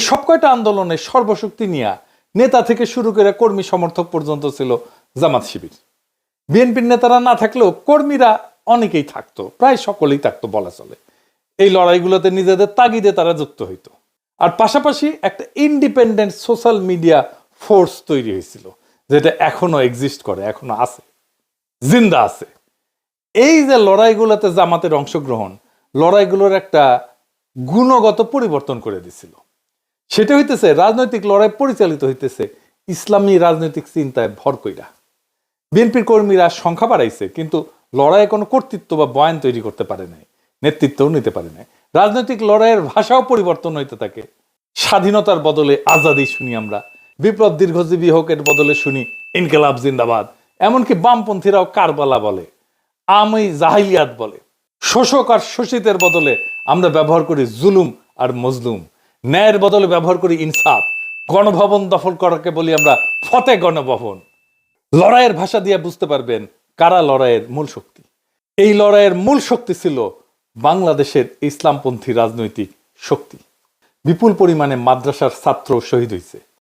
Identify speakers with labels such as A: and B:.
A: সব কয়টা আন্দোলনে সর্বশক্তি নিয়ে নেতা থেকে শুরু করে কর্মী সমর্থক পর্যন্ত ছিল জামাত শিবির। বিএনপির নেতারা না থাকলেও কর্মীরা অনেকেই থাকতো, প্রায় সকলেই থাকতো বলা চলে। এই লড়াইগুলোতে নিজেদের তাগিদে তারা যুক্ত হইতো। আর পাশাপাশি একটা ইন্ডিপেন্ডেন্ট সোশ্যাল মিডিয়া ফোর্স তৈরি হয়েছিল, যেটা এখনো এক্সিস্ট করে, এখনো আছে, জিন্দা আছে। এই যে লড়াইগুলোতে জামাতের অংশগ্রহণ, লড়াইগুলোর একটা গুণগত পরিবর্তন করে দিছিল। সেটা হইতেছে রাজনৈতিক লড়াই পরিচালিত হইতেছে ইসলামী রাজনৈতিক চিন্তায় ভর কইরা। বিএনপির কর্মীরা সংখ্যা বাড়াইছে, কিন্তু লড়াইয়ে কোনো কর্তৃত্ব বা বয়ান তৈরি করতে পারে নাই, নেতৃত্বও নিতে পারে নাই। রাজনৈতিক লড়াইয়ের ভাষাও পরিবর্তন হইতে থাকে। স্বাধীনতার বদলে আজাদি শুনি আমরা, বিপ্লব দীর্ঘজীবী হোক এর বদলে শুনি ইনকিলাব জিন্দাবাদ। এমনকি বামপন্থীরাও কারবালা বলে, আমি জাহিলিয়াত বলে। শোষক আর শোষিতের বদলে আমরা ব্যবহার করি জুলুম আর মজলুম। ন্যায়ের বদলে ব্যবহার করি ইনসাফ। গণভবন দখল করাকে বলি আমরা ফতে গণভবন। লড়াইয়ের ভাষা দিয়ে বুঝতে পারবেন কারা লড়াইয়ের মূল শক্তি। এই লড়াইয়ের মূল শক্তি ছিল বাংলাদেশের ইসলামপন্থী রাজনৈতিক শক্তি। বিপুল পরিমাণে মাদ্রাসার ছাত্র শহীদ হয়েছে,